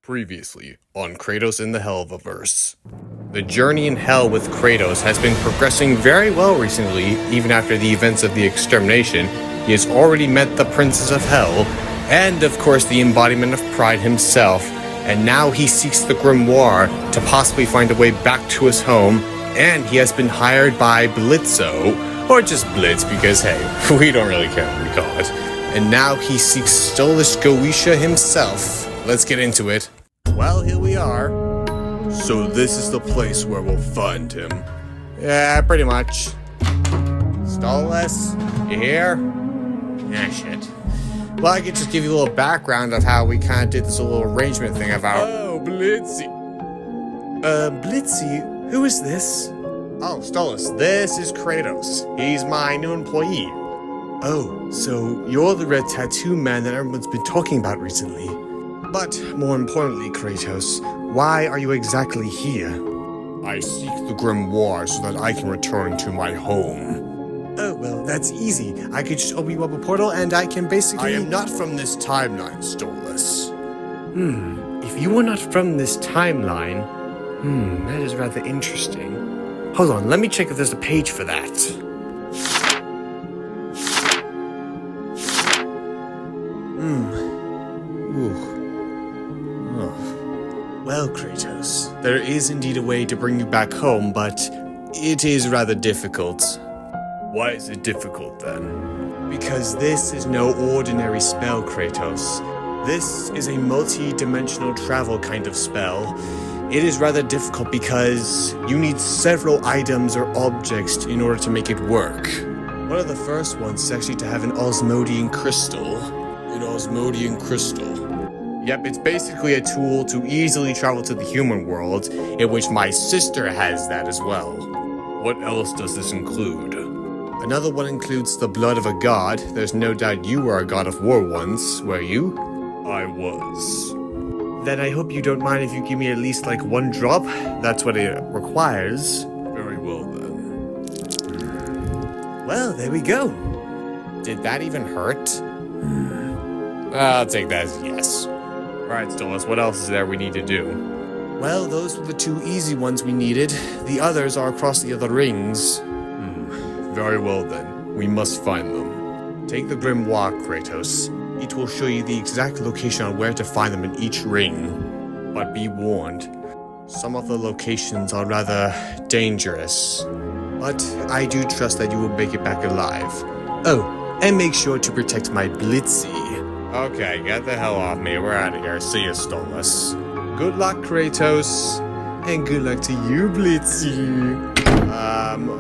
Previously on Kratos in the Helluvaverse. The journey in hell with Kratos has been progressing very well recently. Even after the events of the extermination, he has already met the Princess of Hell, and of course the embodiment of pride himself, and now he seeks the grimoire to possibly find a way back to his home, and he has been hired by Blitzo, or just Blitz because hey, we don't really care what we call it. And now he seeks Stolas Goetia himself. Let's get into it. Well, here we are. So this is the place where we'll find him. Yeah, pretty much. Stolas, you here? Yeah, shit. Well, I could just give you a little background of how we kind of did this little arrangement thing of our... Oh, Blitzy. Blitzy? Who is this? Oh, Stolas, this is Kratos. He's my new employee. Oh, so you're the red tattoo man that everyone's been talking about recently. But, more importantly, Kratos, why are you exactly here? I seek the grimoire so that I can return to my home. Oh, well, that's easy. I could just open you up a portal and I can basically... I am not from this timeline, Stolas. If you are not from this timeline... that is rather interesting. Hold on, let me check if there's a page for that. Well, Kratos, there is indeed a way to bring you back home, but it is rather difficult. Why is it difficult, then? Because this is no ordinary spell, Kratos. This is a multi-dimensional travel kind of spell. It is rather difficult because you need several items or objects in order to make it work. One of the first ones is actually to have an Osmodian crystal. An Osmodian crystal. Yep, it's basically a tool to easily travel to the human world, in which my sister has that as well. What else does this include? Another one includes the blood of a god. There's no doubt you were a god of war once, were you? I was. Then I hope you don't mind if you give me at least like one drop. That's what it requires. Very well then. Well, there we go. Did that even hurt? I'll take that as a yes. Alright, Stolas, what else is there we need to do? Well, those were the two easy ones we needed. The others are across the other rings. Very well then. We must find them. Take the grimoire, Kratos. It will show you the exact location on where to find them in each ring. But be warned, some of the locations are rather dangerous. But I do trust that you will make it back alive. Oh, and make sure to protect my Blitzy. Okay, get the hell off me. We're out of here. See you, Stolas. Good luck, Kratos. And good luck to you, Blitzy.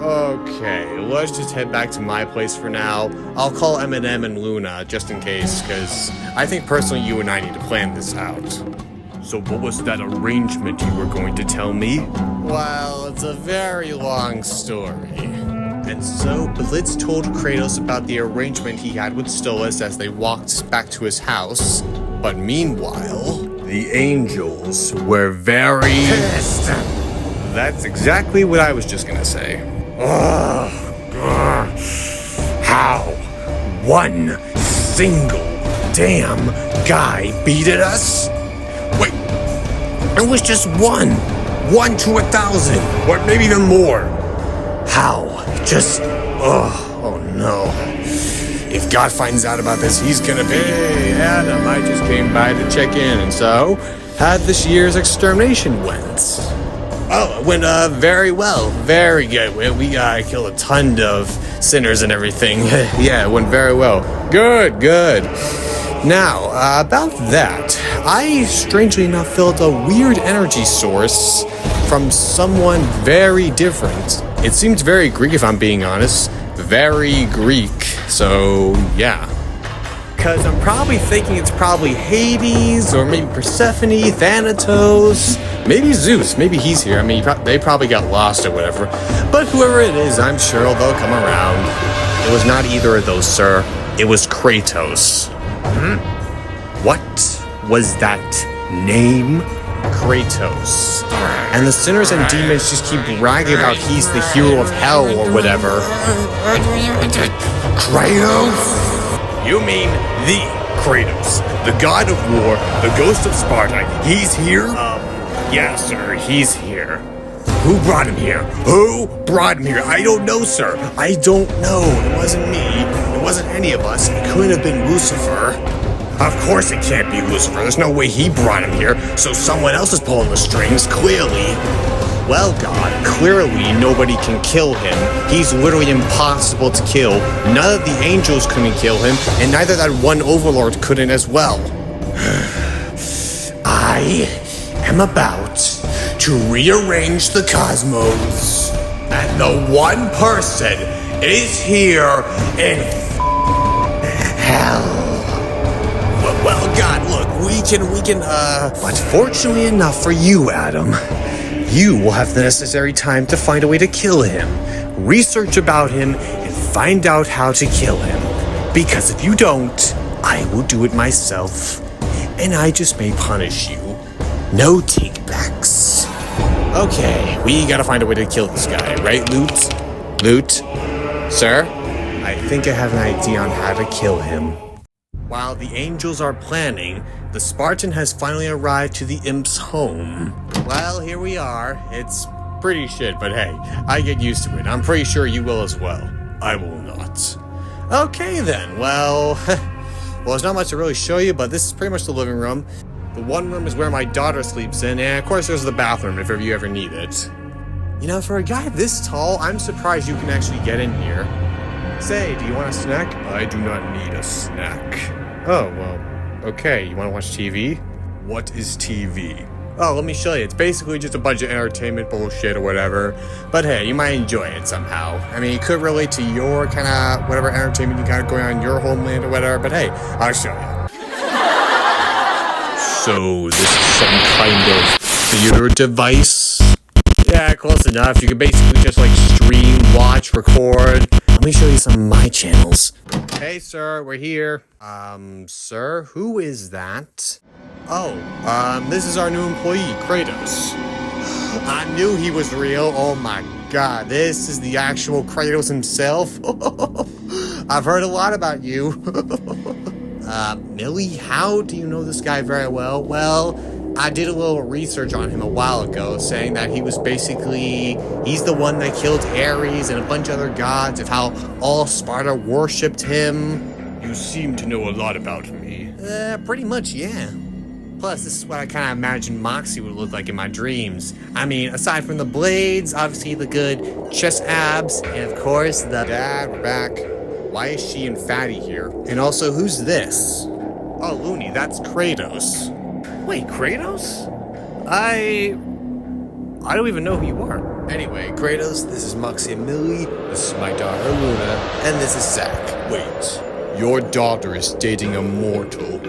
Okay. Let's just head back to my place for now. I'll call Eminem and Luna, just in case, because I think personally you and I need to plan this out. So what was that arrangement you were going to tell me? Well, it's a very long story. And so, Blitz told Kratos about the arrangement he had with Stolas as they walked back to his house. But meanwhile, the angels were very pissed. That's exactly what I was just gonna say. How one single damn guy beated us? Wait, it was just one to 1,000, or maybe even more. How? Just, oh no. If God finds out about this, he's gonna be... Hey, Adam, I just came by to check in, and so, how'd this year's extermination went? Oh, it went, very well. Very good. We killed a ton of sinners and everything. Yeah, it went very well. Good. Now, about that, I strangely enough felt a weird energy source from someone very different. It seemed very Greek, if I'm being honest. Very Greek. So, yeah. Because I'm probably thinking it's probably Hades, or maybe Persephone, Thanatos, maybe Zeus. Maybe he's here. I mean, they probably got lost or whatever. But whoever it is, I'm sure they'll come around. It was not either of those, sir. It was Kratos. What was that name? Kratos. And the sinners and demons just keep bragging about he's the hero of hell or whatever. Kratos? You mean the Kratos, the god of war, the ghost of Sparta, he's here? Yeah, sir, he's here. Who brought him here? Who brought him here? I don't know, sir. I don't know. It wasn't me. It wasn't any of us. It couldn't have been Lucifer. Of course it can't be Lucifer. There's no way he brought him here, so someone else is pulling the strings, clearly. Well, God, clearly nobody can kill him. He's literally impossible to kill. None of the angels couldn't kill him, and neither that one overlord couldn't as well. I am about to rearrange the cosmos, and the one person is here in hell. Well, God, look, we can, but fortunately enough for you, Adam, you will have the necessary time to find a way to kill him, research about him, and find out how to kill him. Because if you don't, I will do it myself, and I just may punish you. No take-backs. Okay, we gotta find a way to kill this guy, right, Loot? Loot? Sir? I think I have an idea on how to kill him. While the angels are planning, the Spartan has finally arrived to the imp's home. Well, here we are. It's pretty shit, but hey, I get used to it. I'm pretty sure you will as well. I will not. Okay then, well, there's not much to really show you, but this is pretty much the living room. The one room is where my daughter sleeps in, and of course there's the bathroom if you ever need it. You know, for a guy this tall, I'm surprised you can actually get in here. Say, do you want a snack? I do not need a snack. Oh, well, okay, you want to watch TV? What is TV? Oh, let me show you. It's basically just a bunch of entertainment bullshit or whatever. But hey, you might enjoy it somehow. I mean, it could relate to your kind of whatever entertainment you got going on in your homeland or whatever, but hey, I'll show you. So, this is some kind of theater device? Yeah, close enough. You can basically just like stream, watch, record. Let me show you some of my channels. Hey, sir, we're here. Sir, who is that? Oh, this is our new employee, Kratos. I knew he was real. Oh my God, this is the actual Kratos himself. I've heard a lot about you. Millie, how do you know this guy very well? Well, I did a little research on him a while ago, saying that he was basically, he's the one that killed Ares and a bunch of other gods, of how all Sparta worshipped him. You seem to know a lot about me. Pretty much, yeah. Plus, this is what I kind of imagined Moxie would look like in my dreams. I mean, aside from the blades, obviously the good chest abs, and of course the... Dad, we're back. Why is she and Fatty here? And also, who's this? Oh, Looney, that's Kratos. Wait, Kratos? I don't even know who you are. Anyway, Kratos, this is Moxie and Millie, this is my daughter Rona, and this is Zach. Wait, your daughter is dating a mortal.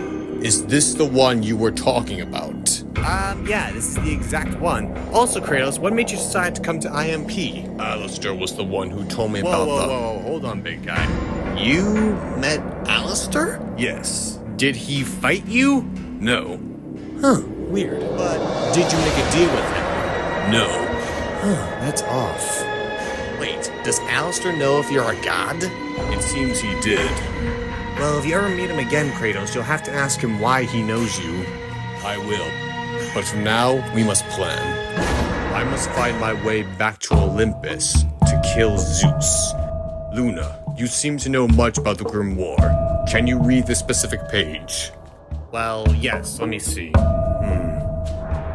Is this the one you were talking about? Yeah, this is the exact one. Also, Kratos, what made you decide to come to I.M.P? Alistair was the one who told me about Whoa, hold on, big guy. You met Alistair? Yes. Did he fight you? No. Huh, weird. But did you make a deal with him? No. Huh, that's off. Wait, does Alistair know if you're a god? It seems he did. Well, if you ever meet him again, Kratos, you'll have to ask him why he knows you. I will. But for now, we must plan. I must find my way back to Olympus to kill Zeus. Luna, you seem to know much about the grimoire. Can you read the specific page? Well, yes, let me see.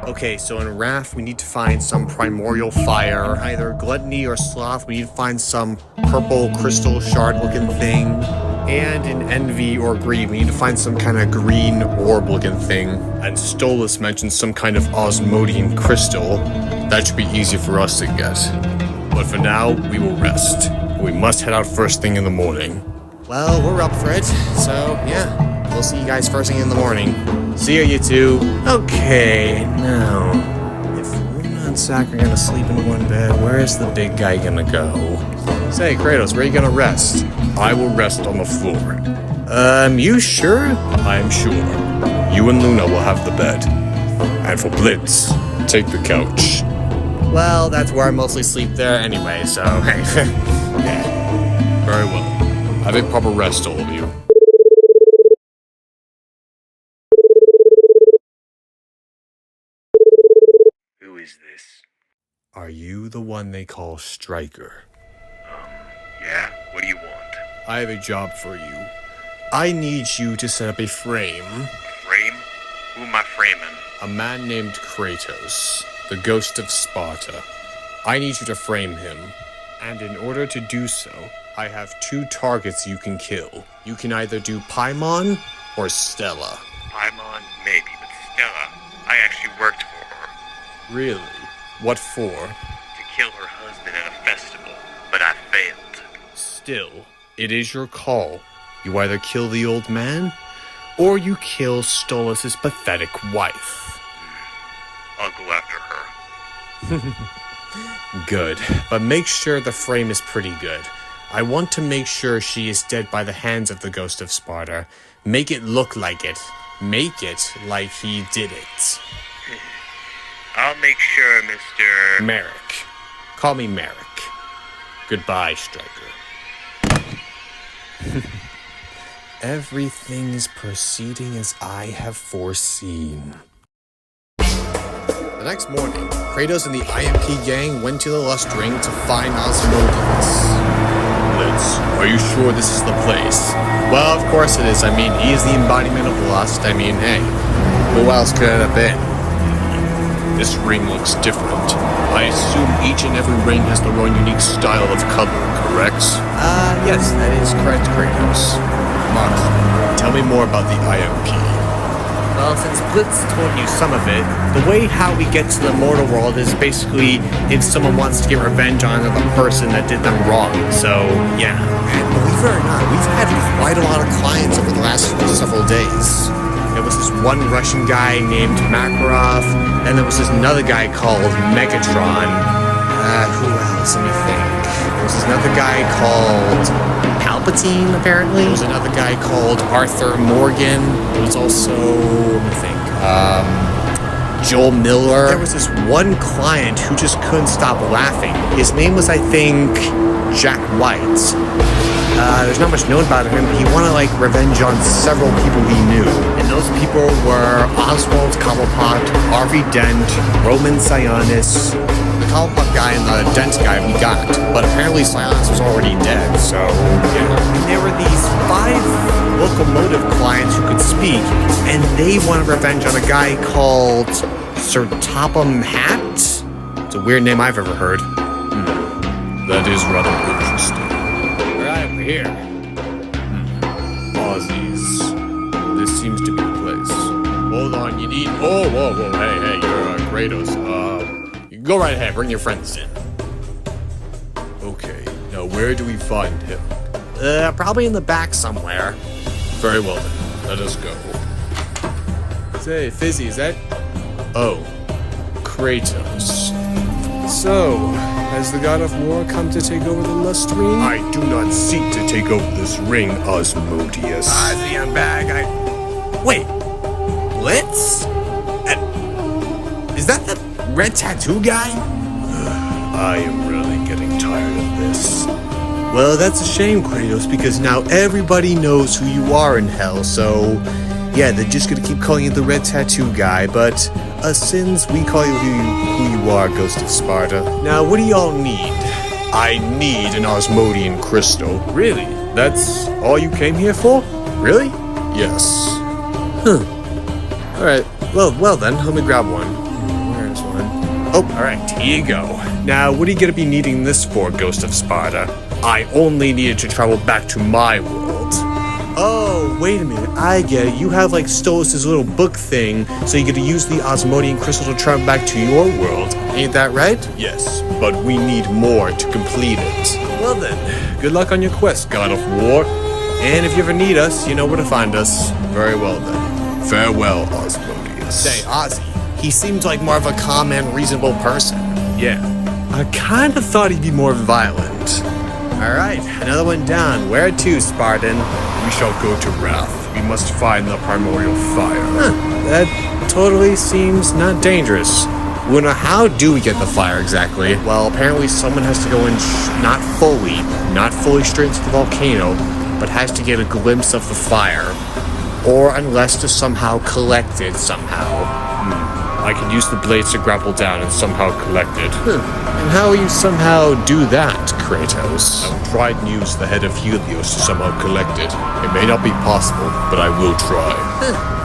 Okay, so in Wrath, we need to find some primordial fire. Either Gluttony or Sloth, we need to find some purple crystal shard-looking thing. And in Envy or Greed, we need to find some kind of green orb-looking thing. And Stolas mentioned some kind of osmodian crystal. That should be easy for us to get. But for now, we will rest. We must head out first thing in the morning. Well, we're up for it, so yeah. We'll see you guys first thing in the morning. See ya, you two. Okay, now, if Rona and Zach are gonna sleep in one bed, where is the big guy gonna go? Say, Kratos, where are you gonna rest? I will rest on the floor. You sure? I am sure. You and Luna will have the bed. And for Blitz, take the couch. Well, that's where I mostly sleep there anyway, so hey. Yeah. Very well. Have a proper rest, all of you. is this? Are you the one they call Striker? Yeah? What do you want? I have a job for you. I need you to set up a frame. Frame? Who am I framing? A man named Kratos, the ghost of Sparta. I need you to frame him. And in order to do so, I have 2 targets you can kill. You can either do Paimon or Stella. Paimon, maybe, but Stella, I actually worked for her. Really? What for? To kill her husband at a festival, but I failed. Still, it is your call. You either kill the old man, or you kill Stolas' pathetic wife. I'll go after her. Good, but make sure the frame is pretty good. I want to make sure she is dead by the hands of the ghost of Sparta. Make it look like it. Make it like he did it. I'll make sure, Mr. Merrick. Call me Merrick. Goodbye, Striker. Everything is proceeding as I have foreseen. The next morning, Kratos and the I.M.P gang went to the Lust Ring to find Asmodeus. Are you sure this is the place? Well, of course it is. I mean, he is the embodiment of lust. I mean, hey, who else could it have been? This ring looks different. I assume each and every ring has their own unique style of color, correct? Yes, that is correct, Kratos. Mark, tell me more about the I.M.P. Well, since Blitz told you some of it, the way how we get to the mortal world is basically if someone wants to get revenge on the person that did them wrong. So, yeah. And believe it or not, we've had quite a lot of clients over the last several days. There was this one Russian guy named Makarov, and there was this another guy called Megatron. Who else? Let me think. There was this another guy called Palpatine, apparently. There was another guy called Arthur Morgan. There was also, let me think, Joel Miller. There was this one client who just couldn't stop laughing. His name was, I think, Jack White. There's not much known about him, but he wanted, revenge on several people he knew. And those people were Oswald Cobblepot, Harvey Dent, Roman Sionis. The Cobblepot guy and the Dent guy we got, but apparently Sionis was already dead, so, yeah. And there were these 5 locomotive clients who could speak, and they wanted revenge on a guy called Sir Topham Hatt? It's a weird name I've ever heard. That is rather interesting. Alright, we're here. Aussies. This seems to be the place. Hold on, you need... Oh, whoa, hey, you're Kratos. You go right ahead, bring your friends in. Okay, now where do we find him? Probably in the back somewhere. Very well then, let us go. Say, Fizzy, is that... Oh, Kratos. So, has the god of war come to take over the Lust Ring? I do not seek to take over this ring, Asmodeus. Ozzy, I'm back. Wait, Blitz? Is that the red tattoo guy? I am really getting tired of this. Well, that's a shame, Kratos, because now everybody knows who you are in hell, so... Yeah, they're just gonna keep calling you the red tattoo guy, but since we call you who you are, Ghost of Sparta. Now, what do y'all need? I need an Osmodian crystal. Really? That's all you came here for? Really? Yes. Alright, well then, let me grab one. Where's one? Oh, alright, here you go. Now, what are you gonna be needing this for, Ghost of Sparta? I only needed to travel back to my world. Oh, wait a minute, I get it. You have Stolas' little book thing, so you get to use the Osmodian crystal to travel back to your world. Ain't that right? Yes, but we need more to complete it. Well then, good luck on your quest, God of War. And if you ever need us, you know where to find us. Very well then. Farewell, Osmodius. Say, Ozzy, he seems like more of a calm and reasonable person. Yeah, I kind of thought he'd be more violent. Alright, another one down. Where to, Spartan? We shall go to Wrath. We must find the primordial fire. That totally seems not dangerous. Well, now, how do we get the fire exactly? Well, apparently someone has to go in not fully straight into the volcano, but has to get a glimpse of the fire. Or unless to somehow collect it somehow. I I can use the blades to grapple down and somehow collect it. And how will you somehow do that, Kratos? I will try and use the head of Helios to somehow collect it. It may not be possible, but I will try.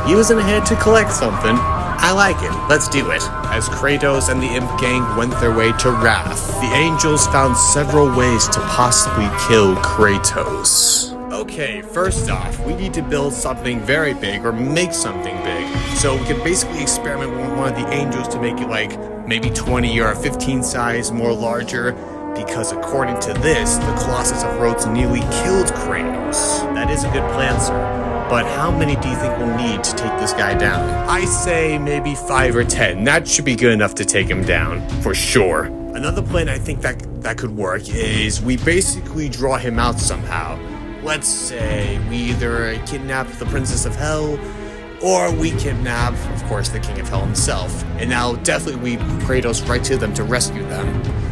Using a head to collect something? I like it. Let's do it. As Kratos and the Imp gang went their way to Wrath, the angels found several ways to possibly kill Kratos. Okay, first off, we need to build something very big or make something big. So we can basically experiment with one of the angels to make it like maybe 20 or 15 size more larger. Because according to this, the Colossus of Rhodes nearly killed Kratos. That is a good plan, sir. But how many do you think we'll need to take this guy down? I say maybe 5 or 10. That should be good enough to take him down, for sure. Another plan I think that could work is we basically draw him out somehow. Let's say we either kidnap the Princess of Hell, or we kidnap, of course, the King of Hell himself. And now definitely we Kratos right to them to rescue them.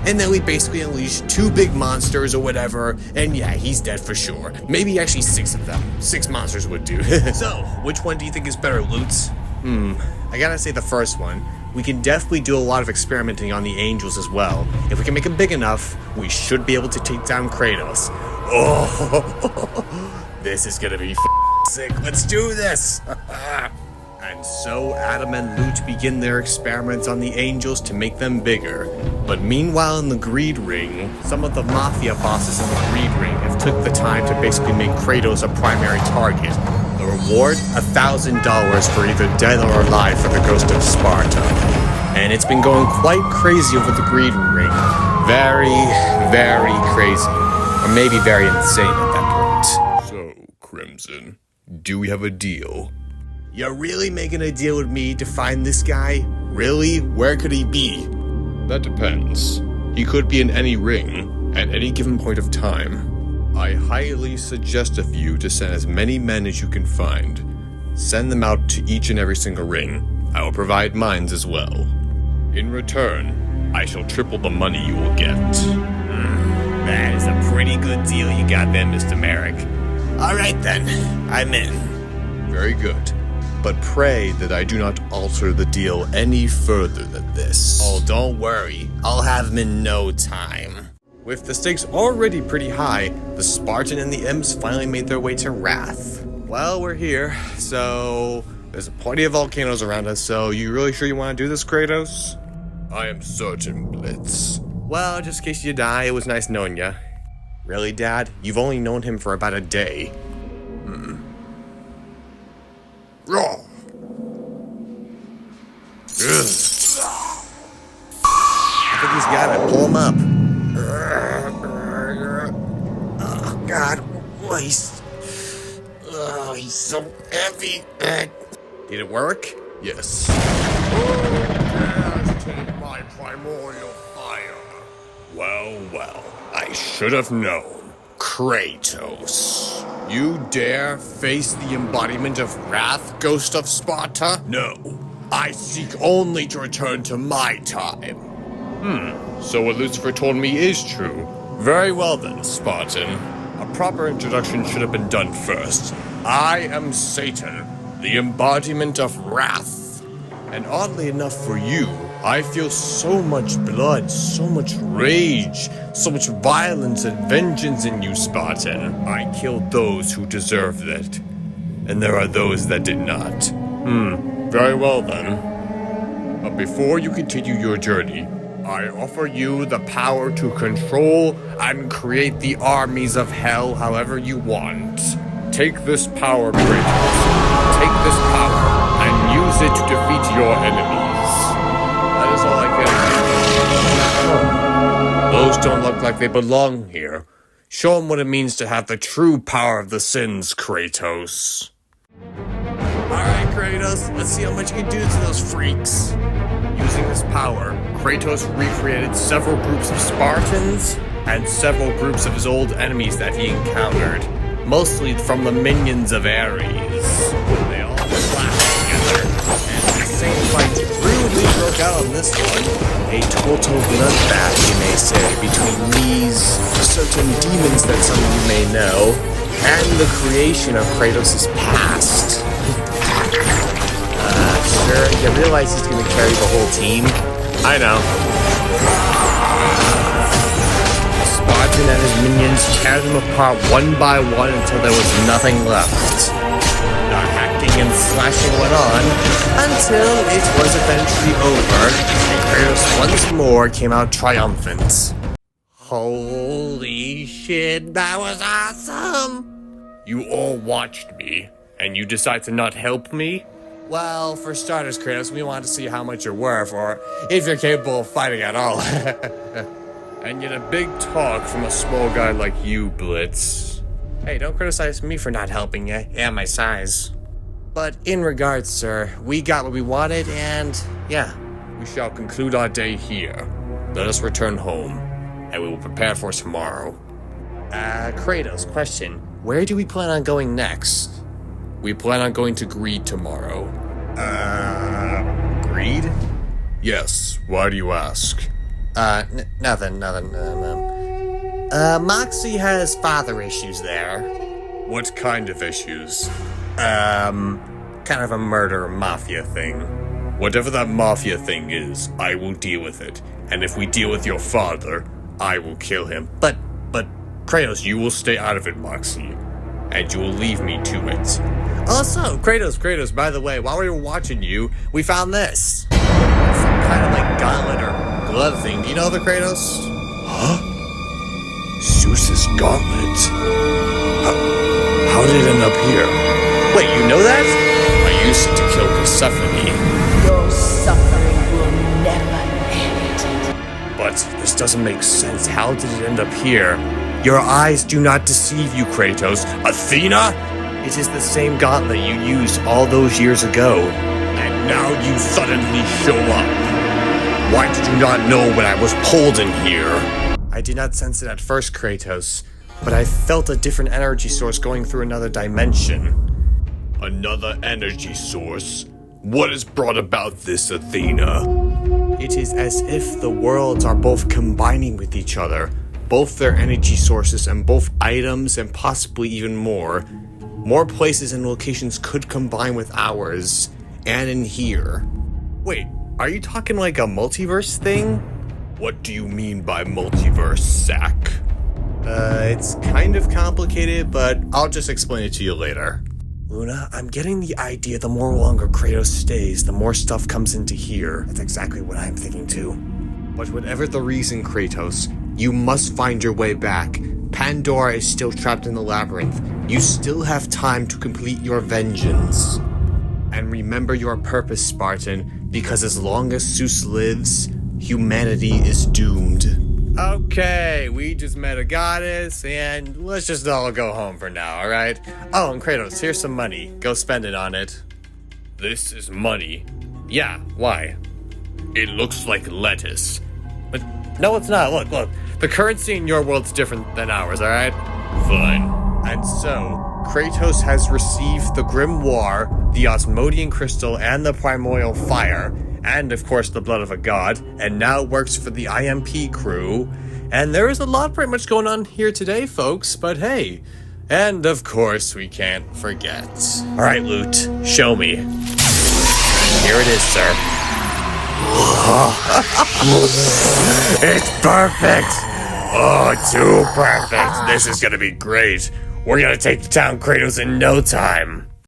And then we basically unleash 2 big monsters or whatever, and yeah, he's dead for sure. Maybe actually 6 of them. 6 monsters would do. So, which one do you think is better, Lutz? I gotta say the first one. We can definitely do a lot of experimenting on the angels as well. If we can make them big enough, we should be able to take down Kratos. Oh, this is gonna be sick. Let's do this! And so Adam and Lut begin their experiments on the angels to make them bigger. But meanwhile in the Greed Ring, some of the Mafia bosses in the Greed Ring have took the time to basically make Kratos a primary target. The reward? $1,000 for either dead or alive for the ghost of Sparta. And it's been going quite crazy over the Greed Ring. Very, very crazy. Or maybe very insane at that point. So, Crimson, do we have a deal? You're really making a deal with me to find this guy? Really? Where could he be? That depends. He could be in any ring, at any given point of time. I highly suggest of you to send as many men as you can find. Send them out to each and every single ring. I will provide mines as well. In return, I shall triple the money you will get. That is a pretty good deal you got there, Mr. Merrick. Alright then, I'm in. Very good. But pray that I do not alter the deal any further than this. Oh, don't worry. I'll have him in no time. With the stakes already pretty high, the Spartan and the Imps finally made their way to Wrath. Well, we're here, so there's plenty of volcanoes around us, so you really sure you want to do this, Kratos? I am certain, Blitz. Well, just in case you die, it was nice knowing ya. Really, Dad? You've only known him for about a day. Raw. I think he's got it. Pull him up. Oh, God. Waste. Oh, he's so heavy. Did it work? Yes. Take my primordial fire. Well, I should have known. Kratos. You dare face the embodiment of wrath, Ghost of Sparta? No. I seek only to return to my time. So what Lucifer told me is true. Very well then, Spartan. A proper introduction should have been done first. I am Satan, the embodiment of wrath. And oddly enough for you, I feel so much blood, so much rage, so much violence and vengeance in you, Spartan. I killed those who deserved it. And there are those that did not. Very well then. But before you continue your journey, I offer you the power to control and create the armies of hell however you want. Take this power, Kratos. Take this power and use it to defeat your enemies. That is all I can do. Those don't look like they belong here. Show them what it means to have the true power of the sins, Kratos. Alright, Kratos, let's see how much you can do to those freaks. Using this power, Kratos recreated several groups of Spartans and several groups of his old enemies that he encountered, mostly from the minions of Ares. They all clashed together, and the same fight really broke out on this one. A total bloodbath, you may say, between these certain demons that some of you may know, and the creation of Kratos' past. harder, you realize he's gonna carry the whole team. I know. Spartan and his minions tear them apart one by one until there was nothing left. The hacking and slashing went on until it was eventually over, and Kratos once more came out triumphant. Holy shit, that was awesome! You all watched me, and you decide to not help me? Well, for starters, Kratos, we want to see how much you're worth, or if you're capable of fighting at all. And yet a big talk from a small guy like you, Blitz. Hey, don't criticize me for not helping you, and my size. But in regards, sir, we got what we wanted, and yeah, we shall conclude our day here. Let us return home, and we will prepare for tomorrow. Kratos, question. Where do we plan on going next? We plan on going to Greed tomorrow. Greed? Yes, why do you ask? Nothing. Moxie has father issues there. What kind of issues? Kind of a murder mafia thing. Whatever that mafia thing is, I will deal with it. And if we deal with your father, I will kill him. But, Kratos, you will stay out of it, Moxie. And you will leave me to it. Also, Kratos, by the way, while we were watching you, we found this. Some kind of like gauntlet or glove thing. Do you know the Kratos? Huh? Zeus's gauntlet? How did it end up here? Wait, you know that? I used it to kill Persephone. Your suffering will never end. But this doesn't make sense. How did it end up here? Your eyes do not deceive you, Kratos. Athena? It is the same gauntlet you used all those years ago. And now you suddenly show up. Why did you not know when I was pulled in here? I did not sense it at first, Kratos, but I felt a different energy source going through another dimension. Another energy source? What has brought about this, Athena? It is as if the worlds are both combining with each other. Both their energy sources and both items and possibly even more. More places and locations could combine with ours. And in here. Wait, are you talking like a multiverse thing? What do you mean by multiverse, Sack? It's kind of complicated, but I'll just explain it to you later. Luna, I'm getting the idea the more longer Kratos stays, the more stuff comes into here. That's exactly what I'm thinking too. But whatever the reason, Kratos, you must find your way back. Pandora is still trapped in the labyrinth. You still have time to complete your vengeance. And remember your purpose, Spartan, because as long as Zeus lives, humanity is doomed. Okay, we just met a goddess, and let's just all go home for now, alright? Oh, and Kratos, here's some money. Go spend it on it. This is money? Yeah, why? It looks like lettuce. But no, it's not. Look. The currency in your world's different than ours, alright? Fine. And so, Kratos has received the grimoire, the Osmodian crystal, and the primordial fire, and of course the blood of a god, and now works for the I.M.P crew. And there is a lot pretty much going on here today, folks, but hey. And of course we can't forget. Alright, Loot, show me. Here it is, sir. It's perfect! Oh, too perfect. This is gonna be great. We're gonna take down Kratos in no time.